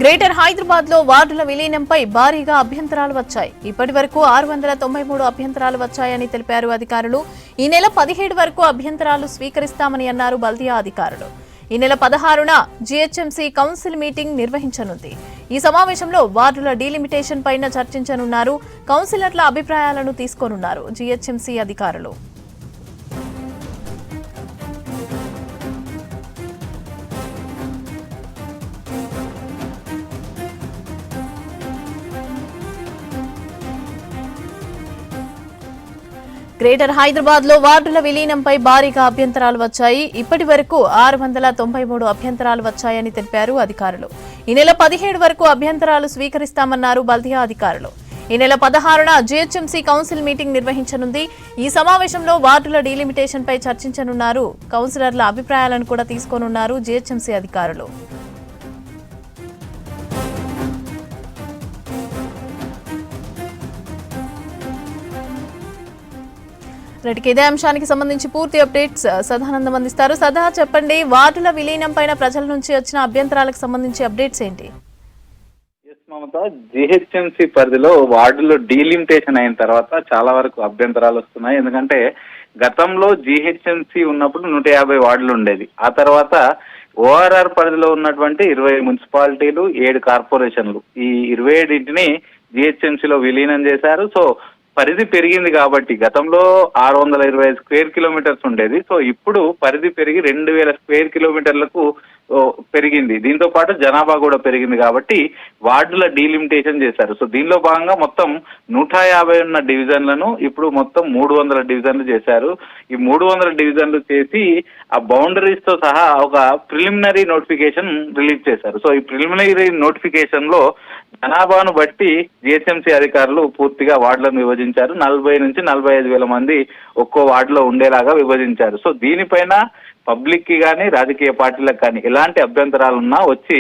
Greater Hyderabad లో వార్డుల విలీనంపై భారీగా అభ్యంతరాలు వచ్చాయి. ఇప్పటి వరకు 693 అభ్యంతరాలు వచ్చాయని తెలిపారు అధికారులు. ఈ నెల 17 వరకు అభ్యంతరాలు స్వీకరిస్తామని అన్నారు బల్దియా అధికారులు. ఈ నెల 16న జీహెచ్ఎంసీ కౌన్సిల్ మీటింగ్ నిర్వహించనుంది. ఈ సమావేశంలో వార్డుల డీలిమిటేషన్ పైన చర్చించనున్నారు. కౌన్సిలర్ల అభిప్రాయాలను తీసుకోనున్నారు జీహెచ్ఎంసీ అధికారులు. గ్రేటర్ హైదరాబాద్ లో వార్డుల విలీనంపై భారీగా అభ్యంతరాలు వచ్చాయి. ఇప్పటి వరకు 693 అభ్యంతరాలు వచ్చాయని తెలిపారు అధికారులు. ఈ నెల 17 వరకు అభ్యంతరాలు స్వీకరిస్తామన్నారు బల్దియా అధికారులు. ఈ నెల 16న జీహెచ్ఎంసీ కౌన్సిల్ మీటింగ్ నిర్వహించనుంది. ఈ సమావేశంలో వార్డుల డీలిమిటేషన్ పై చర్చించనున్నారు. కౌన్సిలర్ల అభిప్రాయాలను కూడా తీసుకోనున్నారు జీహెచ్ఎంసీ అధికారులు. ఇదే అంశానికి సంబంధించి పూర్తి అప్డేట్స్ సదానందం అందిస్తారు. సదా చెప్పండి, వార్డుల విలీనం పైన ప్రజల నుంచి వచ్చిన అభ్యంతరాలకు సంబంధించి అప్డేట్స్ ఏంటి? జీహెచ్ఎంసీ పరిధిలో వార్డులో డీలిమిటేషన్ అయిన తర్వాత చాలా వరకు అభ్యంతరాలు వస్తున్నాయి. ఎందుకంటే గతంలో జీహెచ్ఎంసీ ఉన్నప్పుడు 150 వార్డులు ఉండేది. ఆ తర్వాత ఓఆర్ఆర్ పరిధిలో ఉన్నటువంటి 20 మున్సిపాలిటీలు, 7 కార్పొరేషన్లు, ఈ 27ని జీహెచ్ఎంసీలో విలీనం చేశారు. సో పరిధి పెరిగింది కాబట్టి గతంలో 625 స్క్వేర్ కిలోమీటర్స్ ఉండేది. సో ఇప్పుడు పరిధి పెరిగి 2000 స్క్వేర్ కిలోమీటర్లకు పెరిగింది. దీంతో పాటు జనాభా కూడా పెరిగింది కాబట్టి వార్డుల డీలిమిటేషన్ చేశారు. సో దీనిలో భాగంగా మొత్తం 150 ఉన్న డివిజన్లను ఇప్పుడు మొత్తం 300 డివిజన్లు చేశారు. ఈ 300 డివిజన్లు చేసి ఆ బౌండరీస్ తో సహా ఒక ప్రిలిమినరీ నోటిఫికేషన్ రిలీజ్ చేశారు. సో ఈ ప్రిలిమినరీ నోటిఫికేషన్ లో జనాభాను బట్టి జిహెచ్ఎంసీ అధికారులు పూర్తిగా వార్డులను విభజించారు. 40 నుంచి 45 వేల మంది ఒక్కో వార్డులో ఉండేలాగా విభజించారు. సో దీనిపైన పబ్లిక్ కి కానీ రాజకీయ పార్టీలకు కానీ ఎలాంటి అభ్యంతరాలున్నా వచ్చి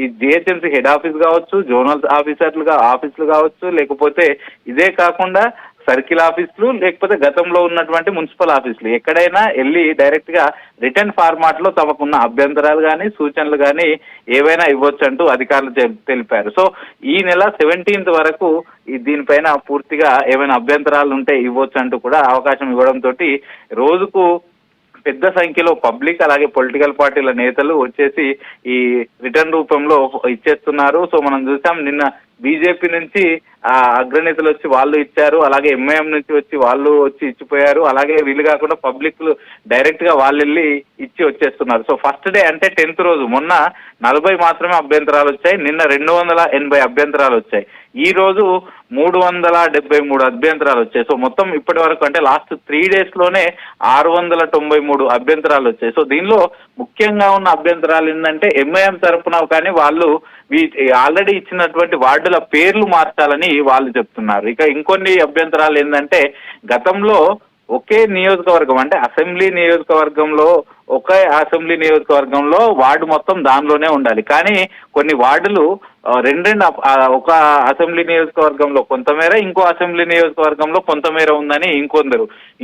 ఈ జిహెచ్ఎంసీ హెడ్ ఆఫీస్ కావచ్చు, జోనల్ ఆఫీసులు కావచ్చు, లేకపోతే ఇదే కాకుండా సర్కిల్ ఆఫీసులు, లేకపోతే గతంలో ఉన్నటువంటి మున్సిపల్ ఆఫీసులు ఎక్కడైనా వెళ్ళి డైరెక్ట్ గా రిటర్న్ ఫార్మాట్ లో తమకున్న అభ్యంతరాలు కానీ సూచనలు కానీ ఏవైనా ఇవ్వచ్చు అంటూ అధికారులు తెలిపారు. సో ఈ నెల 17th వరకు దీనిపైన పూర్తిగా ఏమైనా అభ్యంతరాలు ఉంటే ఇవ్వచ్చు అంటూ కూడా అవకాశం ఇవ్వడంతో రోజుకు పెద్ద సంఖ్యలో పబ్లిక్ అలాగే పొలిటికల్ పార్టీల నేతలు వచ్చేసి ఈ రిటర్న్ రూపంలో ఇచ్చేస్తున్నారు. సో మనం చూసాం నిన్న బీజేపీ నుంచి అగ్రనేతలు వచ్చి వాళ్ళు ఇచ్చారు, అలాగే ఎంఐఎం నుంచి వాళ్ళు వచ్చి ఇచ్చిపోయారు. అలాగే వీళ్ళు కాకుండా పబ్లిక్ డైరెక్ట్ గా వాళ్ళు వెళ్ళి ఇచ్చి వచ్చేస్తున్నారు. సో ఫస్ట్ డే అంటే 10th రోజు మొన్న 40 మాత్రమే అభ్యంతరాలు వచ్చాయి. నిన్న 280 అభ్యంతరాలు వచ్చాయి. ఈ రోజు 373 అభ్యంతరాలు వచ్చాయి. సో మొత్తం ఇప్పటి వరకు అంటే లాస్ట్ 3 days లోనే 693 అభ్యంతరాలు వచ్చాయి. సో దీనిలో ముఖ్యంగా ఉన్న అభ్యంతరాలు ఏంటంటే ఎంఐఎం తరఫున కానీ వాళ్ళు ఆల్రెడీ ఇచ్చినటువంటి వార్డుల పేర్లు మార్చాలని వాళ్ళు చెప్తున్నారు. ఇక ఇంకొన్ని అభ్యంతరాలు ఏంటంటే గతంలో ఒకే నియోజకవర్గం అంటే అసెంబ్లీ నియోజకవర్గంలో వార్డు మొత్తం దానిలోనే ఉండాలి. కానీ కొన్ని వార్డులు ఒక అసెంబ్లీ నియోజకవర్గంలో కొంతమేర, ఇంకో అసెంబ్లీ నియోజకవర్గంలో కొంతమేర ఉందని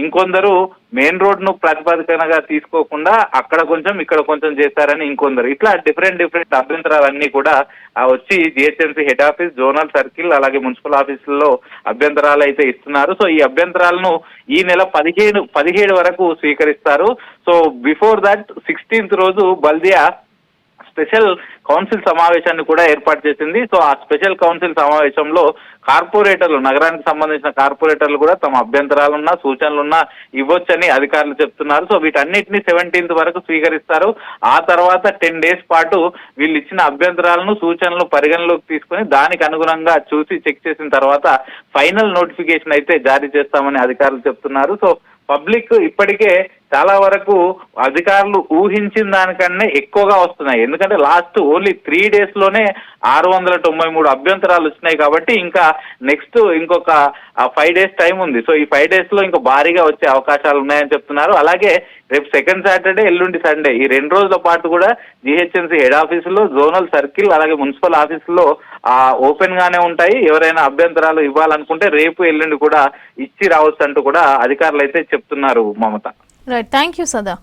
ఇంకొందరు మెయిన్ రోడ్ ను ప్రాతిపదికనగా తీసుకోకుండా అక్కడ కొంచెం ఇక్కడ కొంచెం చేశారని ఇంకొందరు, ఇట్లా డిఫరెంట్ అభ్యంతరాలన్నీ కూడా వచ్చి GHMC head office, zonal circle అలాగే మున్సిపల్ ఆఫీసుల్లో అభ్యంతరాలు అయితే ఇస్తున్నారు. సో ఈ అభ్యంతరాలను ఈ నెల 17 వరకు స్వీకరిస్తారు. సో బిఫోర్ దట్ 16th రోజు బల్దియా స్పెషల్ కౌన్సిల్ సమావేశాన్ని కూడా ఏర్పాటు చేసింది. సో ఆ స్పెషల్ కౌన్సిల్ సమావేశంలో కార్పొరేటర్లు, నగరానికి సంబంధించిన కార్పొరేటర్లు కూడా తమ అభ్యంతరాలున్నా సూచనలున్నా ఇవ్వొచ్చని అధికారులు చెప్తున్నారు. సో వీటన్నిటిని 17th వరకు స్వీకరిస్తారు. ఆ తర్వాత 10 days పాటు వీళ్ళు ఇచ్చిన అభ్యంతరాలను సూచనలు పరిగణలోకి తీసుకుని దానికి అనుగుణంగా చూసి చెక్ చేసిన తర్వాత ఫైనల్ నోటిఫికేషన్ అయితే జారీ చేస్తామని అధికారులు చెప్తున్నారు. సో పబ్లిక్ ఇప్పటికే చాలా వరకు అధికారులు ఊహించిన దానికన్నా ఎక్కువగా వస్తున్నాయి. ఎందుకంటే లాస్ట్ ఓన్లీ 3 days లోనే 693 అభ్యంతరాలు వచ్చినాయి కాబట్టి ఇంకా నెక్స్ట్ ఇంకొక 5 days టైం ఉంది. సో ఈ 5 days లో ఇంకా భారీగా వచ్చే అవకాశాలు ఉన్నాయని చెప్తున్నారు. అలాగే రేపు సెకండ్ సాటర్డే, ఎల్లుండి సండే, ఈ 2 రోజుల పాటు కూడా జిహెచ్ఎంసీ హెడ్ ఆఫీసులో, జోనల్ సర్కిల్ అలాగే మున్సిపల్ ఆఫీసులో ఓపెన్ గానే ఉంటాయి. ఎవరైనా అభ్యంతరాలు ఇవ్వాలనుకుంటే రేపు ఎల్లుండి కూడా ఇచ్చి రావచ్చు అంటూ కూడా అధికారులు అయితే చెప్తున్నారు. మమత. రైట్, థ్యాంక్ యూ సదా.